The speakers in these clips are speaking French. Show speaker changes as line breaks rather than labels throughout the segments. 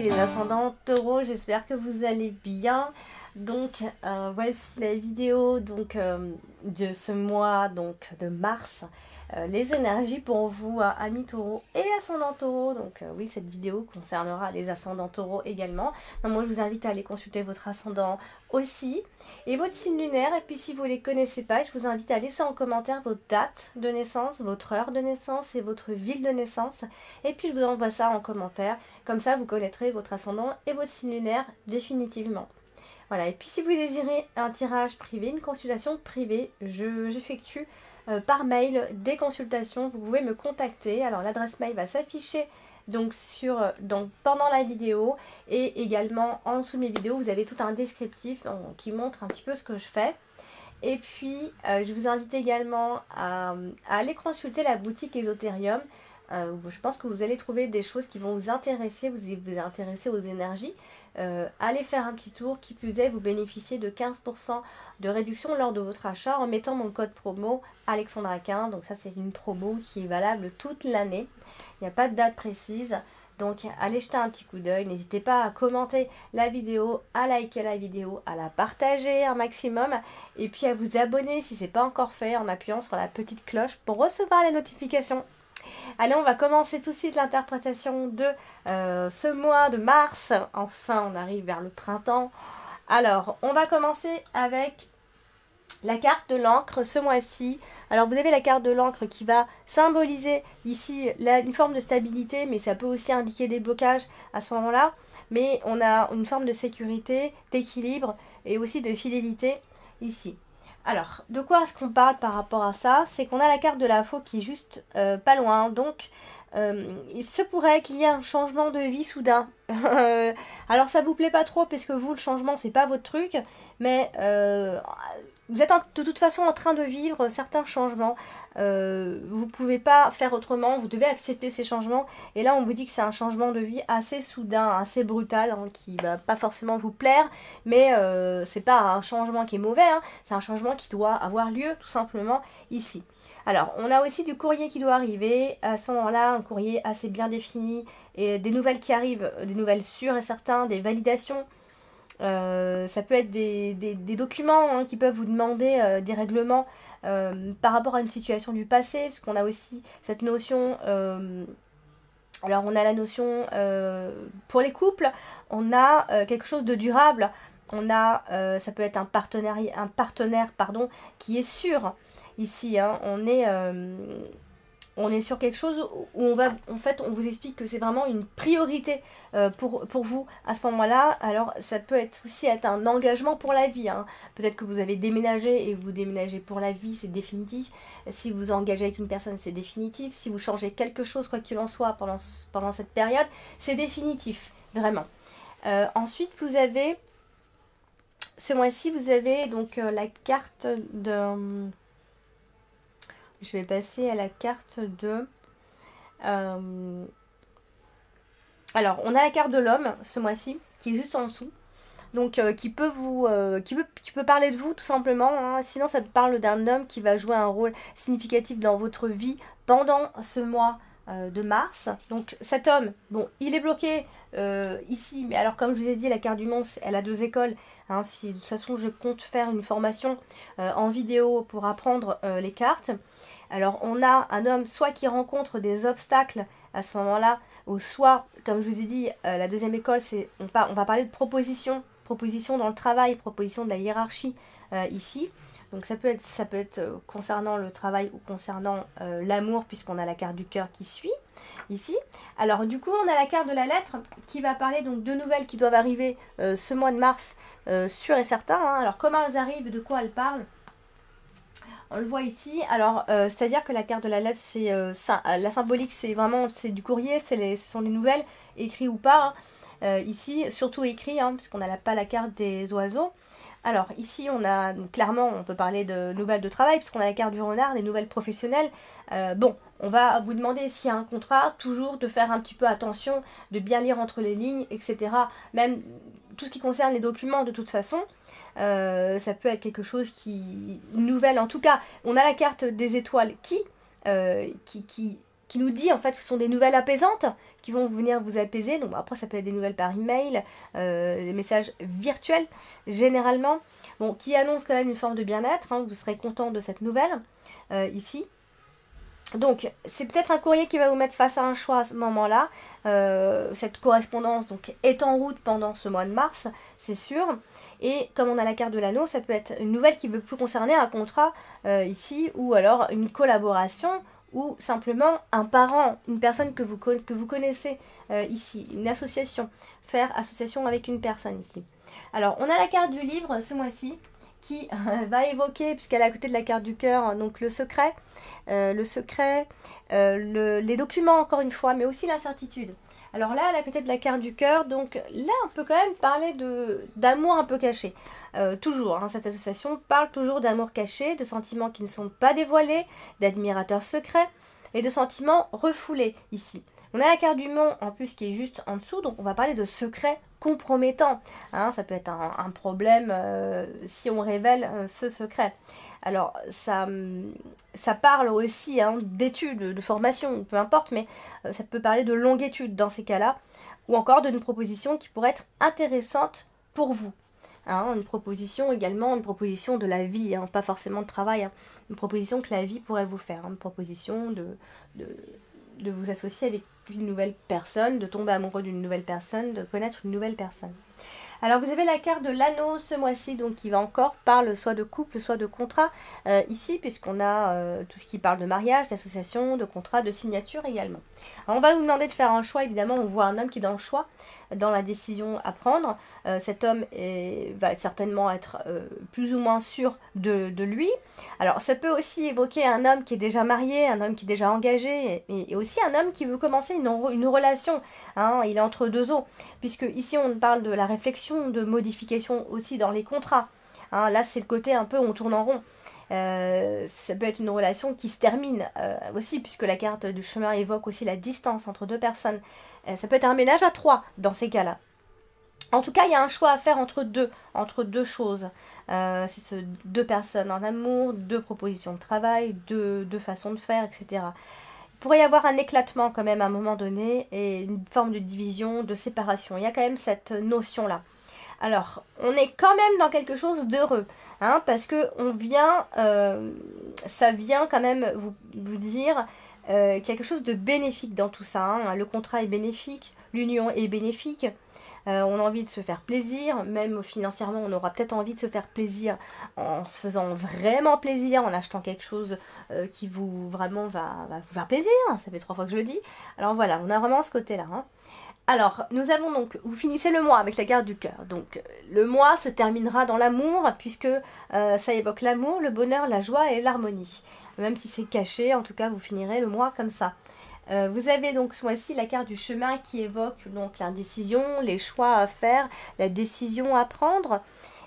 les ascendants taureaux, j'espère que vous allez bien. Donc voici la vidéo de ce mois de mars. Les énergies pour vous, amis taureaux et ascendants taureaux. Donc oui, cette vidéo concernera les ascendants taureaux également. Donc, moi, je vous invite à aller consulter votre ascendant aussi et votre signe lunaire. Et puis si vous ne les connaissez pas, je vous invite à laisser en commentaire votre date de naissance, votre heure de naissance et votre ville de naissance. Et puis je vous envoie ça en commentaire. Comme ça, vous connaîtrez votre ascendant et votre signe lunaire définitivement. Voilà, et puis si vous désirez un tirage privé, une consultation privée, j'effectue par mail des consultations. Vous pouvez me contacter. Alors l'adresse mail va s'afficher pendant la vidéo, et également en dessous de mes vidéos, vous avez tout un descriptif qui montre un petit peu ce que je fais. Et puis je vous invite également à aller consulter la boutique Esoterium. Je pense que vous allez trouver des choses qui vont vous intéresser, vous intéresser aux énergies. Allez faire un petit tour, qui plus est, vous bénéficiez de 15% de réduction lors de votre achat en mettant mon code promo Alexandra15. Donc ça, c'est une promo qui est valable toute l'année. Il n'y a pas de date précise. Donc allez jeter un petit coup d'œil. N'hésitez pas à commenter la vidéo, à liker la vidéo, à la partager un maximum. Et puis à vous abonner si ce n'est pas encore fait en appuyant sur la petite cloche pour recevoir les notifications. Allez, on va commencer tout de suite l'interprétation de ce mois de mars. Enfin, on arrive vers le printemps. Alors, on va commencer avec la carte de l'encre ce mois-ci. Alors, vous avez la carte de l'encre qui va symboliser ici une forme de stabilité, mais ça peut aussi indiquer des blocages à ce moment-là. Mais on a une forme de sécurité, d'équilibre et aussi de fidélité ici. Alors, de quoi est-ce qu'on parle par rapport à ça? C'est qu'on a la carte de la faux qui est juste pas loin. Donc, il se pourrait qu'il y ait un changement de vie soudain. Alors, ça vous plaît pas trop parce que vous, le changement, c'est pas votre truc. Mais vous êtes de toute façon en train de vivre certains changements. Vous pouvez pas faire autrement. Vous devez accepter ces changements. Et là, on vous dit que c'est un changement de vie assez soudain, assez brutal, qui va pas forcément vous plaire. Mais c'est pas un changement qui est mauvais. C'est un changement qui doit avoir lieu tout simplement ici. Alors, on a aussi du courrier qui doit arriver. À ce moment-là, un courrier assez bien défini. Et des nouvelles qui arrivent, des nouvelles sûres et certaines, des validations. Ça peut être des documents qui peuvent vous demander des règlements par rapport à une situation du passé, parce qu'on a aussi cette notion, alors on a la notion pour les couples, on a quelque chose de durable, on a, ça peut être un partenaire qui est sûr, ici, on est sur quelque chose où on vous explique que c'est vraiment une priorité pour vous à ce moment-là. Alors ça peut aussi être un engagement pour la vie. Peut-être que vous avez déménagé et vous déménagez pour la vie, c'est définitif. Si vous engagez avec une personne, c'est définitif. Si vous changez quelque chose, quoi qu'il en soit, pendant cette période, c'est définitif, vraiment. Ensuite, vous avez, ce mois-ci, vous avez donc la carte de... Je vais passer à la carte de... Alors, on a la carte de l'homme, ce mois-ci, qui est juste en dessous. Donc, qui peut parler de vous, tout simplement. Sinon, ça parle d'un homme qui va jouer un rôle significatif dans votre vie pendant ce mois de mars. Donc, cet homme, bon, il est bloqué ici. Mais alors, comme je vous ai dit, la carte du monde, elle a deux écoles. De toute façon, je compte faire une formation en vidéo pour apprendre les cartes. Alors on a un homme soit qui rencontre des obstacles à ce moment-là, ou soit, comme je vous ai dit, la deuxième école, c'est on va parler de proposition dans le travail, proposition de la hiérarchie ici. Donc ça peut être concernant le travail ou concernant l'amour, puisqu'on a la carte du cœur qui suit ici. Alors du coup, on a la carte de la lettre qui va parler donc de nouvelles qui doivent arriver ce mois de mars, sûr et certain. Alors comment elles arrivent, de quoi elles parlent? On le voit ici. Alors, c'est-à-dire que la carte de la lettre, c'est la symbolique, c'est du courrier, ce sont des nouvelles, écrites ou pas. Ici, surtout écrit, puisqu'on n'a pas la carte des oiseaux. Alors, ici, donc, clairement, on peut parler de nouvelles de travail, puisqu'on a la carte du renard, des nouvelles professionnelles. Bon, on va vous demander s'il y a un contrat, toujours de faire un petit peu attention, de bien lire entre les lignes, etc. Même tout ce qui concerne les documents, de toute façon. Ça peut être quelque chose une nouvelle. En tout cas, on a la carte des étoiles qui qui nous dit en fait que ce sont des nouvelles apaisantes qui vont venir vous apaiser. Donc après ça peut être des nouvelles par email, des messages virtuels généralement, bon, qui annoncent quand même une forme de bien-être, hein, vous serez content de cette nouvelle ici. Donc c'est peut-être un courrier qui va vous mettre face à un choix à ce moment-là. Cette correspondance donc est en route pendant ce mois de mars, c'est sûr. Et comme on a la carte de l'anneau, ça peut être une nouvelle qui peut concerner un contrat ici, ou alors une collaboration, ou simplement un parent, une personne que vous connaissez ici, une association, faire association avec une personne ici. Alors on a la carte du livre ce mois-ci, qui va évoquer, puisqu'elle est à côté de la carte du cœur, donc le secret, les documents encore une fois, mais aussi l'incertitude. Alors là, elle est à côté de la carte du cœur, donc là on peut quand même parler d'amour un peu caché. Toujours, hein, cette association parle toujours d'amour caché, de sentiments qui ne sont pas dévoilés, d'admirateurs secrets et de sentiments refoulés ici. On a la carte du mont en plus qui est juste en dessous, donc on va parler de secrets compromettants. Hein, ça peut être un problème si on révèle ce secret. Alors ça parle aussi hein, d'études, de formation, peu importe, mais ça peut parler de longue étude dans ces cas-là, ou encore d'une proposition qui pourrait être intéressante pour vous. Hein, une proposition également, une proposition de la vie, hein, pas forcément de travail, hein, une proposition que la vie pourrait vous faire, hein, une proposition de vous associer avec une nouvelle personne, de tomber amoureux d'une nouvelle personne, de connaître une nouvelle personne. Alors vous avez la carte de l'anneau ce mois-ci, donc qui va encore parler soit de couple, soit de contrat ici, puisqu'on a tout ce qui parle de mariage, d'association, de contrat, de signature également. Alors on va vous demander de faire un choix, évidemment, on voit un homme qui est dans le choix, dans la décision à prendre. Cet homme va certainement être plus ou moins sûr de lui. Alors ça peut aussi évoquer un homme qui est déjà marié, un homme qui est déjà engagé, et aussi un homme qui veut commencer une relation. Hein, il est entre deux eaux, puisque ici on parle de la réflexion, de modification aussi dans les contrats. Hein, là c'est le côté un peu où on tourne en rond. Ça peut être une relation qui se termine aussi, puisque la carte du chemin évoque aussi la distance entre deux personnes. Ça peut être un ménage à trois dans ces cas-là. En tout cas, il y a un choix à faire entre deux choses. C'est deux personnes en amour, deux propositions de travail, deux façons de faire, etc. Il pourrait y avoir un éclatement quand même à un moment donné et une forme de division, de séparation. Il y a quand même cette notion-là. Alors, on est quand même dans quelque chose d'heureux, hein, parce que ça vient quand même vous dire qu'il y a quelque chose de bénéfique dans tout ça. Hein. Le contrat est bénéfique, l'union est bénéfique. On a envie de se faire plaisir, même financièrement on aura peut-être envie de se faire plaisir en se faisant vraiment plaisir, en achetant quelque chose qui vous vraiment va vous faire plaisir, ça fait 3 fois que je le dis. Alors voilà, on a vraiment ce côté-là. Hein. Alors, nous avons donc, vous finissez le mois avec la carte du cœur, donc le mois se terminera dans l'amour, puisque ça évoque l'amour, le bonheur, la joie et l'harmonie. Même si c'est caché, en tout cas vous finirez le mois comme ça. Vous avez donc ce mois-ci la carte du chemin qui évoque donc l'indécision, les choix à faire, la décision à prendre.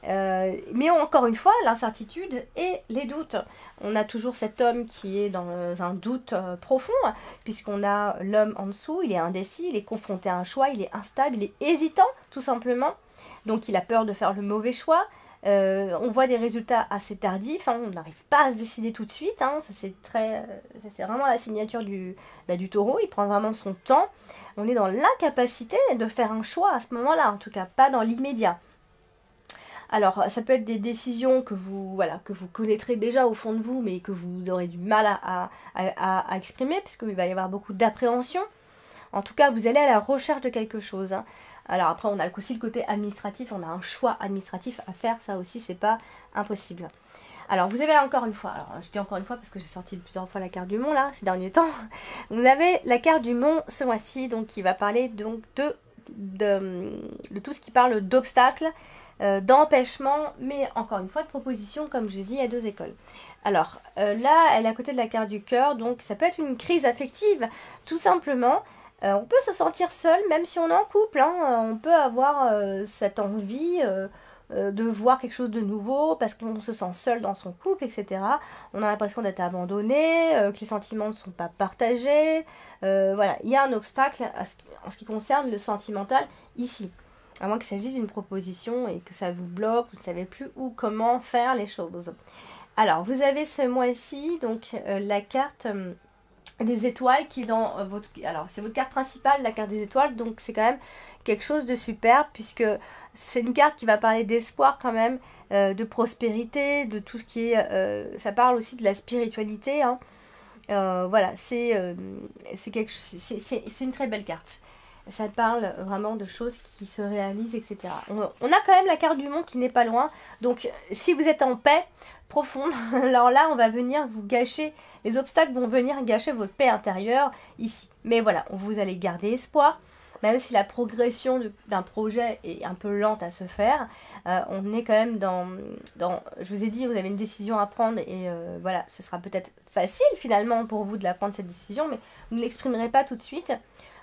Mais encore une fois, l'incertitude et les doutes. On a toujours cet homme qui est dans un doute profond, puisqu'on a l'homme en dessous, il est indécis, il est confronté à un choix, il est instable, il est hésitant tout simplement. Donc il a peur de faire le mauvais choix. On voit des résultats assez tardifs, hein, on n'arrive pas à se décider tout de suite, hein, ça c'est vraiment la signature du taureau, il prend vraiment son temps. On est dans l'incapacité de faire un choix à ce moment-là, en tout cas pas dans l'immédiat. Alors ça peut être des décisions que vous connaîtrez déjà au fond de vous, mais que vous aurez du mal à exprimer, puisqu'il va y avoir beaucoup d'appréhension. En tout cas, vous allez à la recherche de quelque chose. Hein. Alors après, on a aussi le côté administratif, on a un choix administratif à faire, ça aussi, c'est pas impossible. Alors, vous avez encore une fois, alors je dis encore une fois parce que j'ai sorti plusieurs fois la carte du mont là, ces derniers temps. Vous avez la carte du mont ce mois-ci, donc qui va parler donc de tout ce qui parle d'obstacles, d'empêchements, mais encore une fois de propositions, comme je vous ai dit, à 2 écoles. Alors là, elle est à côté de la carte du cœur, donc ça peut être une crise affective, tout simplement. On peut se sentir seul, même si on est en couple, hein, on peut avoir cette envie de voir quelque chose de nouveau, parce qu'on se sent seul dans son couple, etc. On a l'impression d'être abandonné, que les sentiments ne sont pas partagés. Voilà, il y a un obstacle en ce qui concerne le sentimental ici. À moins qu'il s'agisse d'une proposition et que ça vous bloque, vous ne savez plus où, comment faire les choses. Alors, vous avez ce mois-ci, donc la carte des étoiles qui est dans votre... Alors, c'est votre carte principale, la carte des étoiles, donc c'est quand même quelque chose de super, puisque c'est une carte qui va parler d'espoir quand même, de prospérité, de tout ce qui est... ça parle aussi de la spiritualité, hein. Voilà, c'est une très belle carte. Ça parle vraiment de choses qui se réalisent, etc. On a quand même la carte du monde qui n'est pas loin. Donc, si vous êtes en paix profonde, alors là, on va venir vous gâcher. Les obstacles vont venir gâcher votre paix intérieure ici. Mais voilà, vous allez garder espoir. Même si la progression d'un projet est un peu lente à se faire, on est quand même dans... Je vous ai dit, vous avez une décision à prendre et voilà, ce sera peut-être facile finalement pour vous de la prendre cette décision, mais vous ne l'exprimerez pas tout de suite.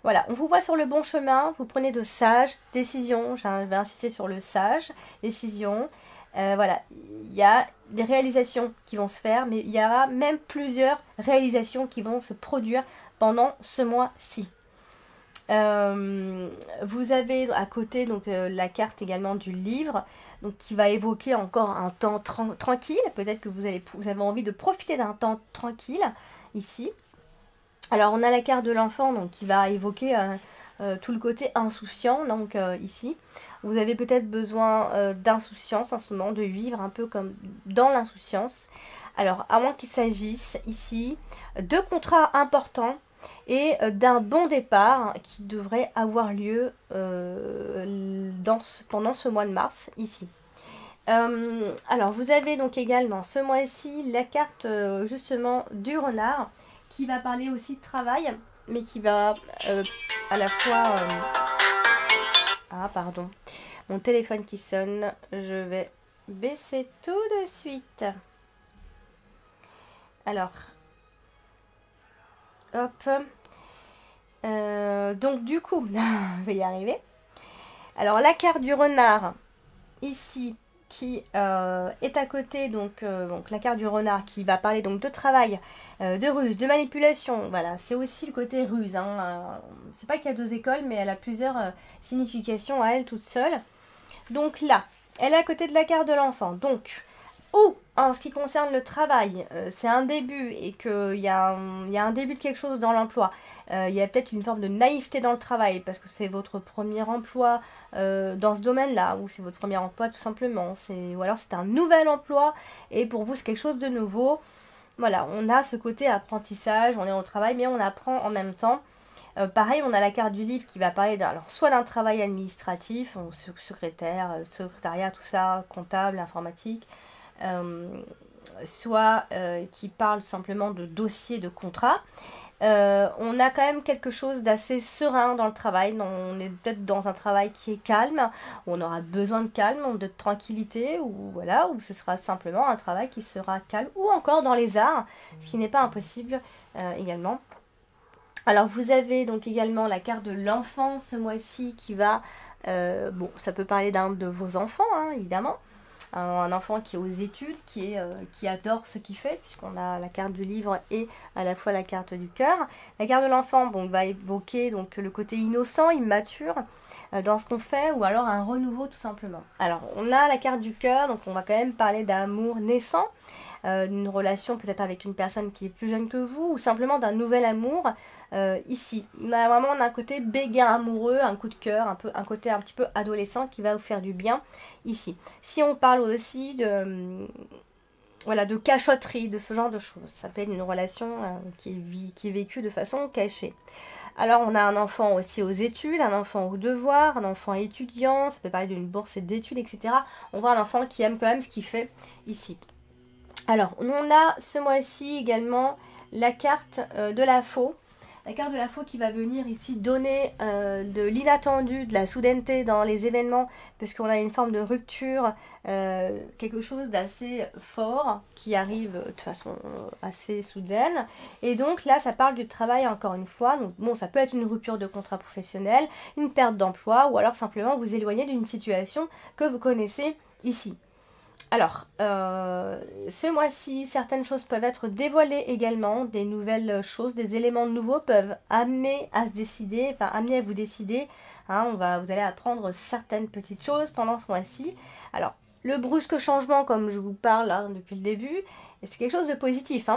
Voilà, on vous voit sur le bon chemin, vous prenez de sages décisions, je vais insister sur le sage, décision. Voilà, il y a des réalisations qui vont se faire, mais il y aura même plusieurs réalisations qui vont se produire pendant ce mois-ci. Vous avez à côté donc la carte également du livre, donc qui va évoquer encore un temps tranquille. Peut-être que vous avez envie de profiter d'un temps tranquille ici. Alors on a la carte de l'enfant donc qui va évoquer tout le côté insouciant. Donc ici, vous avez peut-être besoin d'insouciance en ce moment, de vivre un peu comme dans l'insouciance. Alors à moins qu'il s'agisse ici de contrats importants et d'un bon départ qui devrait avoir lieu pendant ce mois de mars ici. Alors vous avez donc également ce mois-ci la carte justement du renard qui va parler aussi de travail, mais qui va à la fois... Ah pardon, mon téléphone qui sonne, je vais baisser tout de suite. Alors... Hop. Donc du coup, je vais y arriver. Alors la carte du renard, ici, qui est à côté, donc la carte du renard qui va parler donc de travail, de ruse, de manipulation. Voilà, c'est aussi le côté ruse. Hein. C'est pas qu'il y a deux écoles, mais elle a plusieurs significations à elle toute seule. Donc là, elle est à côté de la carte de l'enfant. Donc... Ou, en ce qui concerne le travail, c'est un début et qu'il y a un début de quelque chose dans l'emploi. Il y a peut-être une forme de naïveté dans le travail parce que c'est votre premier emploi dans ce domaine-là, ou c'est votre premier emploi tout simplement. Ou alors c'est un nouvel emploi et pour vous c'est quelque chose de nouveau. Voilà, on a ce côté apprentissage, on est au travail mais on apprend en même temps. Pareil, on a la carte du livre qui va parler soit d'un travail administratif, secrétaire, secrétariat, tout ça, comptable, informatique. Soit qui parle simplement de dossier de contrat. On a quand même quelque chose d'assez serein dans le travail. On est peut-être dans un travail qui est calme, où on aura besoin de calme, de tranquillité, ou voilà, ou ce sera simplement un travail qui sera calme, ou encore dans les arts, ce qui n'est pas impossible également. Alors vous avez donc également la carte de l'enfant ce mois-ci qui va, bon, ça peut parler d'un de vos enfants, hein, évidemment. Un enfant qui est aux études, qui adore ce qu'il fait, puisqu'on a la carte du livre et à la fois la carte du cœur. La carte de l'enfant va évoquer donc, le côté innocent, immature dans ce qu'on fait, ou alors un renouveau tout simplement. Alors, on a la carte du cœur, donc on va quand même parler d'amour naissant, d'une relation peut-être avec une personne qui est plus jeune que vous, ou simplement d'un nouvel amour. Ici, on a un côté béguin amoureux, un coup de cœur, un côté un petit peu adolescent qui va vous faire du bien ici. Si on parle aussi de cachotterie, de ce genre de choses, ça peut être une relation qui est vécue de façon cachée. Alors on a un enfant aussi aux études, un enfant aux devoirs, un enfant étudiant, ça peut parler d'une bourse d'études, etc. On voit un enfant qui aime quand même ce qu'il fait ici. Alors on a ce mois-ci également la carte de la faux. La carte de la faux qui va venir ici donner de l'inattendu, de la soudaineté dans les événements, parce qu'on a une forme de rupture, quelque chose d'assez fort qui arrive de façon assez soudaine. Et donc là, ça parle du travail encore une fois. Donc, bon, ça peut être une rupture de contrat professionnel, une perte d'emploi, ou alors simplement vous éloigner d'une situation que vous connaissez ici. Alors, ce mois-ci, certaines choses peuvent être dévoilées également, des nouvelles choses, des éléments nouveaux peuvent amener à se décider, enfin amener à vous décider. Hein, vous allez apprendre certaines petites choses pendant ce mois-ci. Alors, le brusque changement, comme je vous parle là, depuis le début, c'est quelque chose de positif.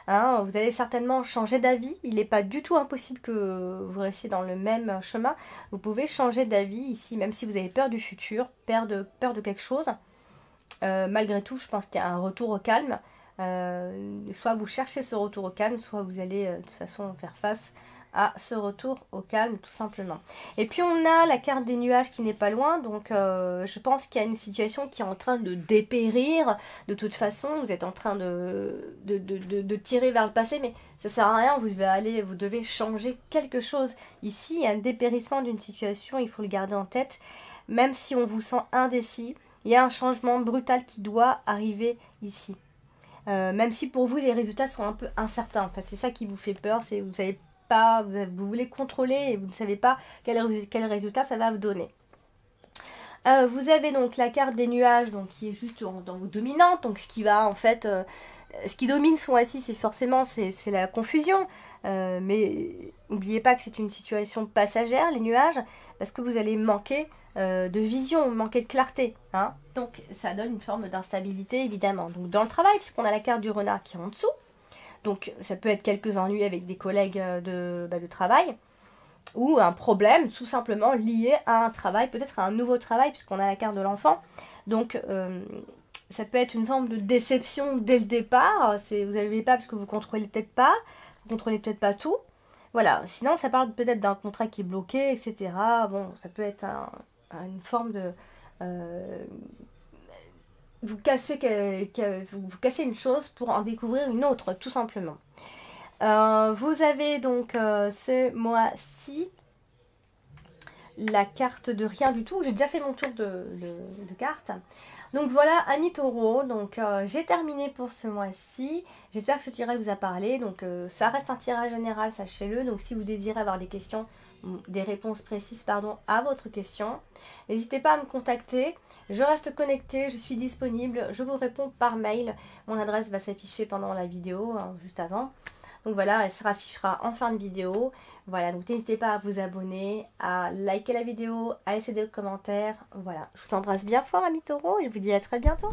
Vous allez certainement changer d'avis. Il n'est pas du tout impossible que vous restiez dans le même chemin. Vous pouvez changer d'avis ici, même si vous avez peur du futur, peur de quelque chose. Malgré tout, je pense qu'il y a un retour au calme. Soit vous cherchez ce retour au calme, soit vous allez de toute façon faire face à ce retour au calme, tout simplement. Et puis on a la carte des nuages qui n'est pas loin, donc je pense qu'il y a une situation qui est en train de dépérir. De toute façon, vous êtes en train de tirer vers le passé, mais ça sert à rien, vous devez changer quelque chose. Ici, il y a un dépérissement d'une situation, il faut le garder en tête. Même si on vous sent indécis, il y a un changement brutal qui doit arriver ici. Même si pour vous, les résultats sont un peu incertains. En fait, c'est ça qui vous fait peur, c'est vous savez pas, vous voulez contrôler et vous ne savez pas quel résultat ça va vous donner. Vous avez donc la carte des nuages, donc qui est juste dans vos dominantes, donc ce qui va en fait, ce qui domine ce mois-ci, c'est forcément c'est la confusion. Mais n'oubliez pas que c'est une situation passagère, les nuages, parce que vous allez manquer de vision, manquer de clarté. Donc ça donne une forme d'instabilité évidemment. Donc dans le travail, puisqu'on a la carte du renard qui est en dessous, donc ça peut être quelques ennuis avec des collègues de travail, ou un problème tout simplement lié à un travail, peut-être à un nouveau travail, puisqu'on a la carte de l'enfant. Donc ça peut être une forme de déception dès le départ, vous n'avez pas parce que vous contrôlez peut-être pas, vous contrôlez peut-être pas tout. Voilà, sinon ça parle peut-être d'un contrat qui est bloqué, etc. Bon, ça peut être une forme de... vous cassez une chose pour en découvrir une autre, tout simplement. Vous avez donc ce mois-ci la carte de rien du tout. J'ai déjà fait mon tour de cartes. Donc voilà, amis taureaux, donc j'ai terminé pour ce mois-ci. J'espère que ce tirage vous a parlé. Donc ça reste un tirage général, sachez-le. Donc si vous désirez avoir des questions, des réponses précises pardon, à votre question, n'hésitez pas à me contacter. Je reste connectée, je suis disponible, je vous réponds par mail. Mon adresse va s'afficher pendant la vidéo, juste avant. Donc voilà, elle se raffichera en fin de vidéo. Voilà, donc n'hésitez pas à vous abonner, à liker la vidéo, à laisser des commentaires. Voilà, je vous embrasse bien fort, amis taureaux, et je vous dis à très bientôt.